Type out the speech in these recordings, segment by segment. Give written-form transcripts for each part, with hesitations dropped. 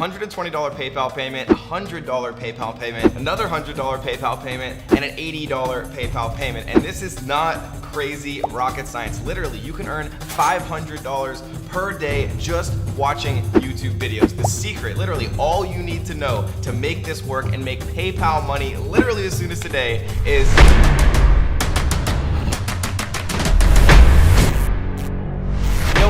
$120 PayPal payment, $100 PayPal payment, another $100 PayPal payment, and an $80 PayPal payment. And this is not crazy rocket science. Literally, you can earn $500 per day just watching YouTube videos. The secret, literally all you need to know to make this work and make PayPal money literally as soon as today is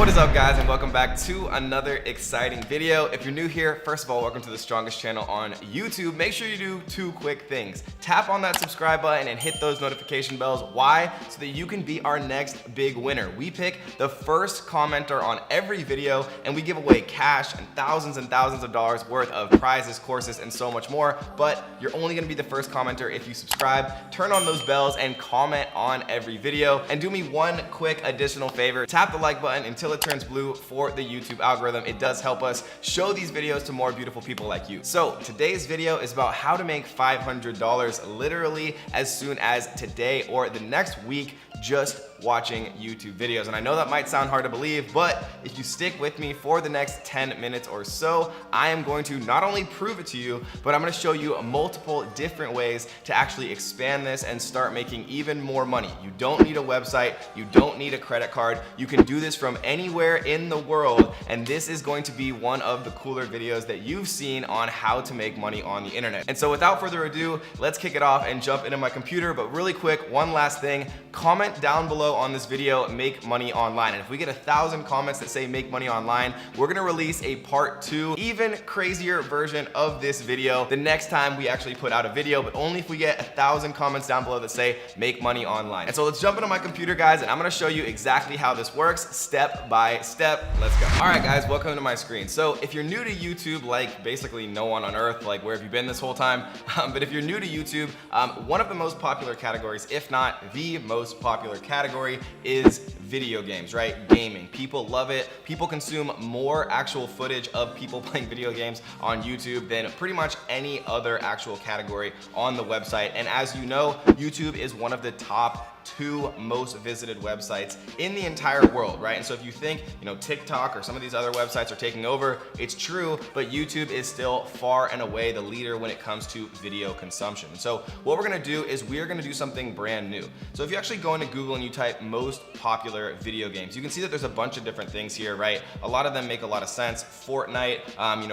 What is up, guys, and welcome back to another exciting video. If you're new here, first of all, welcome to the strongest channel on YouTube. Make sure you do two quick things. Tap on that subscribe button and hit those notification bells. Why? So that you can be our next big winner. We pick the first commenter on every video and we give away cash and thousands of dollars worth of prizes, courses, and so much more. But you're only gonna be the first commenter if you subscribe, turn on those bells, and comment on every video. And do me one quick additional favor. Tap the like button until it turns blue for the YouTube algorithm. It does help us show these videos to more beautiful people like you. So today's video is about how to make $500 literally as soon as today or the next week just watching YouTube videos. And I know that might sound hard to believe, but if you stick with me for the next 10 minutes or so, I am going to not only prove it to you, but I'm gonna show you multiple different ways to actually expand this and start making even more money. You don't need a website, you don't need a credit card, you can do this from anywhere in the world, and this is going to be one of the cooler videos that you've seen on how to make money on the internet. And so without further ado, let's kick it off and jump into my computer. But really quick, one last thing, comment down below on this video, make money online. And if we get 1,000 comments that say make money online, we're gonna release a part 2, even crazier version of this video the next time we actually put out a video, but only if we get 1,000 comments down below that say make money online. And so let's jump into my computer, guys, and I'm gonna show you exactly how this works step by step. Let's go. All right, guys, welcome to my screen. So if you're new to YouTube, like basically no one on earth, like where have you been this whole time? But if you're new to YouTube, one of the most popular categories, if not the most popular category, is video games, right? Gaming. People love it. People consume more actual footage of people playing video games on YouTube than pretty much any other actual category on the website. And as you know, YouTube is one of the top 2 most visited websites in the entire world, right? And so if you think, TikTok or some of these other websites are taking over, it's true, but YouTube is still far and away the leader when it comes to video consumption. So what we're gonna do is we're gonna do something brand new. So if you actually go into Google and you type most popular video games, you can see that there's a bunch of different things here, right? A lot of them make a lot of sense. Fortnite,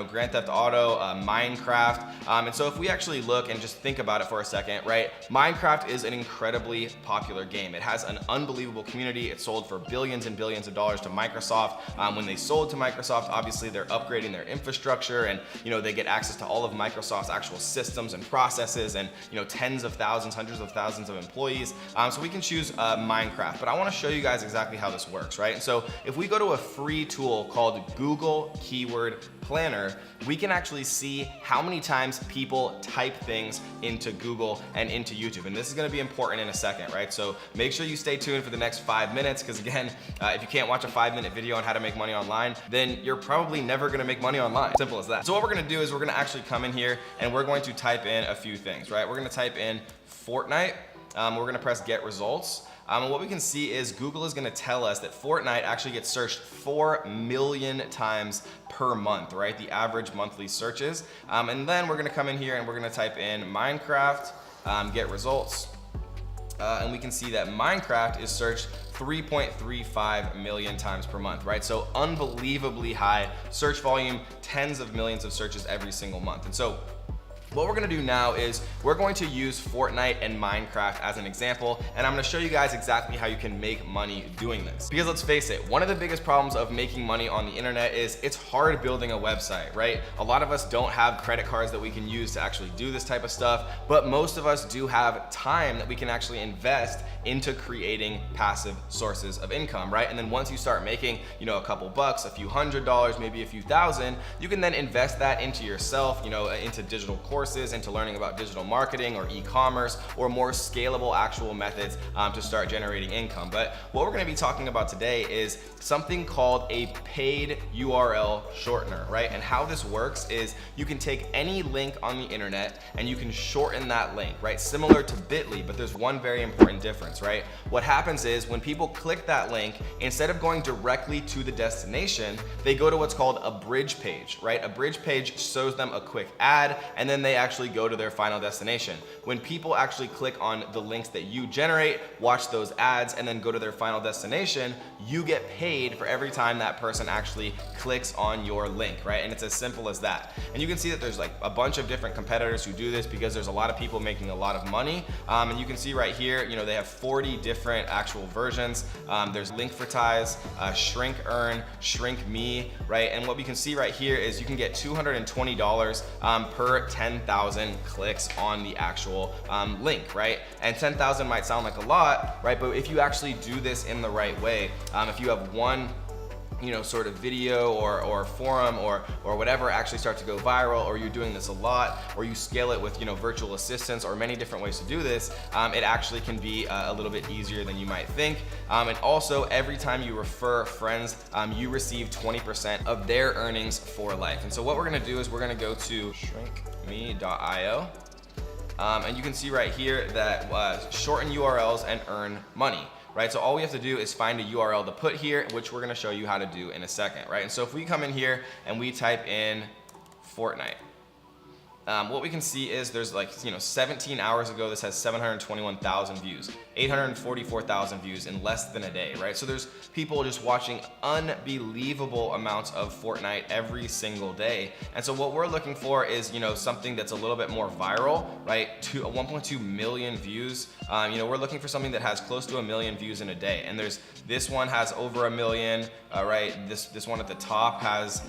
Grand Theft Auto, Minecraft. And so if we actually look and just think about it for a second, right? Minecraft is an incredibly popular game. It has an unbelievable community. It sold for billions and billions of dollars to Microsoft. When they sold to Microsoft, obviously they're upgrading their infrastructure, and they get access to all of Microsoft's actual systems and processes, and tens of thousands, hundreds of thousands of employees. So we can choose Minecraft, but I want to show you guys exactly how this works, right? And so if we go to a free tool called Google Keyword Planner, we can actually see how many times people type things into Google and into YouTube. And this is going to be important in a second, right? So make sure you stay tuned for the next 5 minutes, because again, if you can't watch a 5-minute video on how to make money online, then you're probably never going to make money online. Simple as that. So what we're going to do is we're going to actually come in here and we're going to type in a few things, right? We're going to type in Fortnite. We're going to press get results. And what we can see is Google is going to tell us that Fortnite actually gets searched 4 million times per month, right? The average monthly searches. And then we're going to come in here and we're going to type in Minecraft, get results. And we can see that Minecraft is searched 3.35 million times per month, right? So unbelievably high search volume, tens of millions of searches every single month. And so what we're gonna do now is we're going to use Fortnite and Minecraft as an example, and I'm gonna show you guys exactly how you can make money doing this. Because let's face it, one of the biggest problems of making money on the internet is it's hard building a website, right? A lot of us don't have credit cards that we can use to actually do this type of stuff, but most of us do have time that we can actually invest into creating passive sources of income, right? And then once you start making, a couple bucks, a few $100, maybe a few thousand, you can then invest that into yourself, into digital courses, courses into learning about digital marketing or e-commerce or more scalable actual methods to start generating income. But what we're gonna be talking about today is something called a paid URL shortener, right? And how this works is you can take any link on the internet and you can shorten that link, right? Similar to Bitly, but there's one very important difference, right? What happens is when people click that link, instead of going directly to the destination, they go to what's called a bridge page, right? A bridge page shows them a quick ad and then they actually go to their final destination. When people actually click on the links that you generate, watch those ads, and then go to their final destination, you get paid for every time that person actually clicks on your link, right? And it's as simple as that. And you can see that there's like a bunch of different competitors who do this because there's a lot of people making a lot of money. And you can see right here, you know, they have 40 different actual versions. There's Linkvertise, Shrink Earn, Shrink Me, right? And what we can see right here is you can get $220 per 10,000 clicks on the actual link, right? And 10,000 might sound like a lot, right? But if you actually do this in the right way, if you have one sort of video or forum or whatever actually start to go viral, or you're doing this a lot, or you scale it with virtual assistants or many different ways to do this, it actually can be a little bit easier than you might think. And also every time you refer friends, you receive 20% of their earnings for life. And so what we're gonna do is we're gonna go to shrinkme.io. And you can see right here that shorten URLs and earn money, right? So all we have to do is find a URL to put here, which we're gonna show you how to do in a second, right? And so if we come in here and we type in Fortnite, what we can see is there's 17 hours ago, this has 721,000 views, 844,000 views in less than a day, right? So there's people just watching unbelievable amounts of Fortnite every single day. And so what we're looking for is, something that's a little bit more viral, right? To 1.2 million views. We're looking for something that has close to 1 million views in a day. And this one has over 1 million, right? This one at the top has,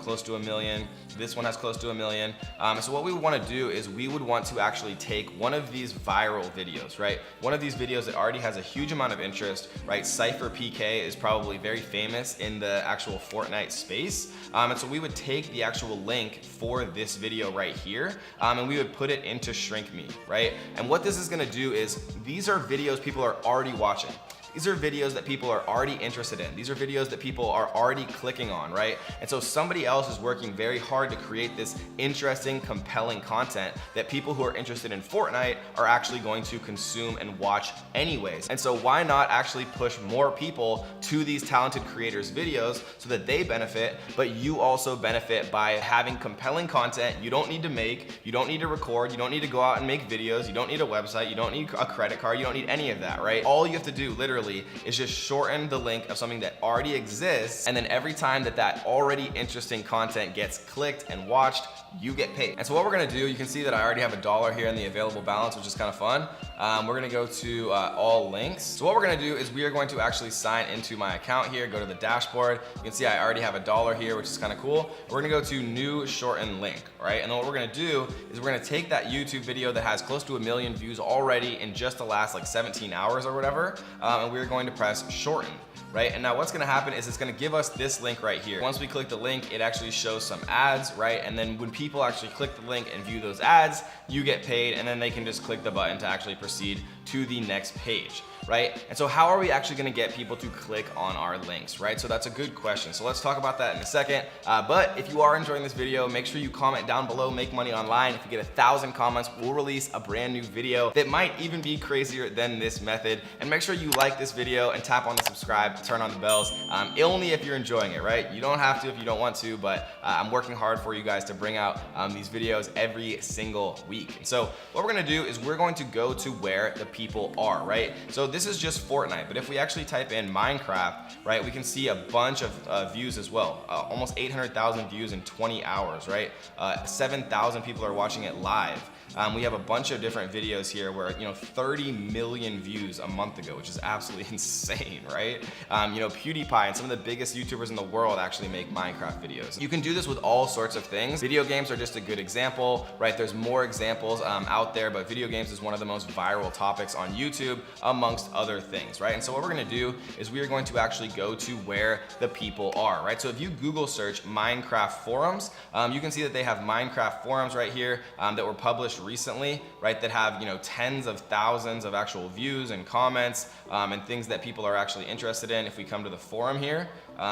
close to 1 million. This one has close to 1 million. So what we want to do is we would want to actually take one of these viral videos, right? One of these videos that already has a huge amount of interest, right? Cypher PK is probably very famous in the actual Fortnite space. And so we would take the actual link for this video right here, and we would put it into Shrink Me, right? And what this is going to do is these are videos people are already watching. These are videos that people are already interested in. These are videos that people are already clicking on, right? And so somebody else is working very hard to create this interesting, compelling content that people who are interested in Fortnite are actually going to consume and watch anyways. And so why not actually push more people to these talented creators' videos so that they benefit, but you also benefit by having compelling content you don't need to make, you don't need to record, you don't need to go out and make videos, you don't need a website, you don't need a credit card, you don't need any of that, right? All you have to do literally is just shorten the link of something that already exists, and then every time that already interesting content gets clicked and watched, you get paid. And so what we're gonna do, you can see that I already have $1 here in the available balance, which is kind of fun. We're gonna go to all links. So what we're gonna do is we are going to actually sign into my account here, go to the dashboard. You can see I already have $1 here, which is kind of cool. We're gonna go to new shorten link, right? And then what we're gonna do is we're gonna take that YouTube video that has close to 1 million views already in just the last 17 hours or whatever, and we're going to press shorten, right? And now what's gonna happen is it's gonna give us this link right here. Once we click the link, it actually shows some ads, right? And then when people actually click the link and view those ads, you get paid, and then they can just click the button to actually proceed to the next page, right? And so how are we actually gonna get people to click on our links, right? So that's a good question. So let's talk about that in a second. But if you are enjoying this video, make sure you comment down below, Make Money Online. If you get 1,000 comments, we'll release a brand new video that might even be crazier than this method. And make sure you like this video and tap on the subscribe, turn on the bells, only if you're enjoying it, right? You don't have to if you don't want to, but I'm working hard for you guys to bring out these videos every single week. And so what we're gonna do is we're going to go to where the people are, right? So this is just Fortnite, but if we actually type in Minecraft, right, we can see a bunch of views as well. Almost 800,000 views in 20 hours, right? 7,000 people are watching it live. We have a bunch of different videos here where, 30 million views a month ago, which is absolutely insane, right? PewDiePie and some of the biggest YouTubers in the world actually make Minecraft videos. You can do this with all sorts of things. Video games are just a good example, right? There's more examples out there, but video games is one of the most viral topics on YouTube amongst amongst other things, right? And so what we're gonna do is we are going to actually go to where the people are, right? So if you Google search Minecraft forums, you can see that they have Minecraft forums right here that were published recently, right? That have, you know, tens of thousands of actual views and comments and things that people are actually interested in. If we come to the forum here,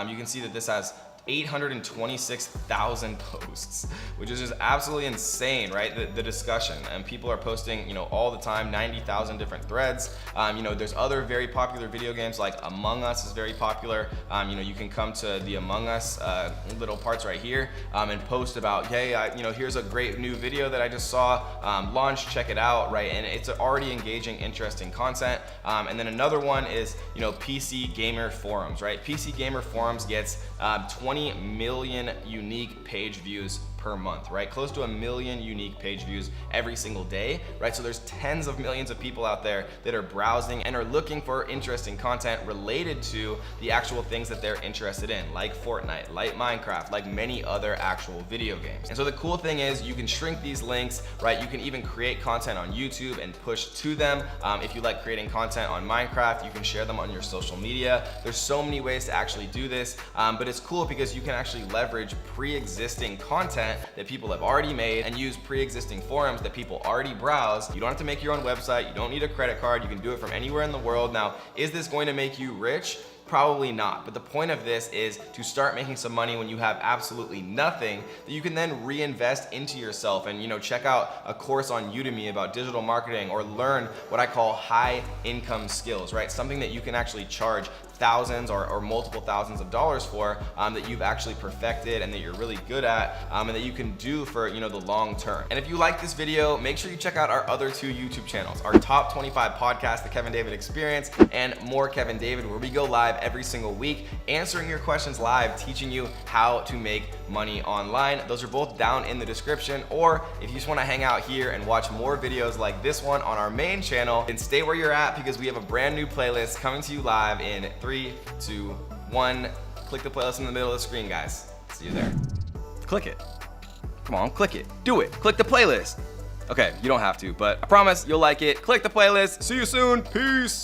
you can see that this has 826,000 posts, which is just absolutely insane, right? The discussion, and people are posting, you know, all the time, 90,000 different threads. You know, there's other very popular video games like Among Us is very popular. You know, you can come to the Among Us little parts right here and post about, hey, you know, here's a great new video that I just saw, launch, check it out, right? And it's already engaging, interesting content. And then another one is, you know, PC Gamer Forums, right? PC Gamer Forums gets 20 million unique page views per month, right? Close to 1 million unique page views every single day, right? So there's tens of millions of people out there that are browsing and are looking for interesting content related to the actual things that they're interested in, like Fortnite, like Minecraft, like many other actual video games. And so the cool thing is you can shrink these links, right? You can even create content on YouTube and push to them. If you like creating content on Minecraft, you can share them on your social media. There's so many ways to actually do this, but it's cool because you can actually leverage pre-existing content that people have already made and use pre-existing forums that people already browse. You don't have to make your own website. You don't need a credit card. You can do it from anywhere in the world. Now, is this going to make you rich? Probably not, but the point of this is to start making some money when you have absolutely nothing that you can then reinvest into yourself. And, you know, check out a course on Udemy about digital marketing, or learn what I call high income skills, right? Something that you can actually charge thousands or multiple thousands of dollars for, that you've actually perfected and that you're really good at, and that you can do for, you know, the long term. And if you like this video, make sure you check out our other 2 YouTube channels, our Top 25 podcast, The Kevin David Experience, and More Kevin David, where we go live every single week, answering your questions live, teaching you how to make money online. Those are both down in the description. Or if you just want to hang out here and watch more videos like this one on our main channel, then stay where you're at, because we have a brand new playlist coming to you live in 3, 2, 1. Click the playlist in the middle of the screen, guys. See you there. Click it. Come on, click it. Do it. Click the playlist. Okay, you don't have to, but I promise you'll like it. Click the playlist. See you soon. Peace.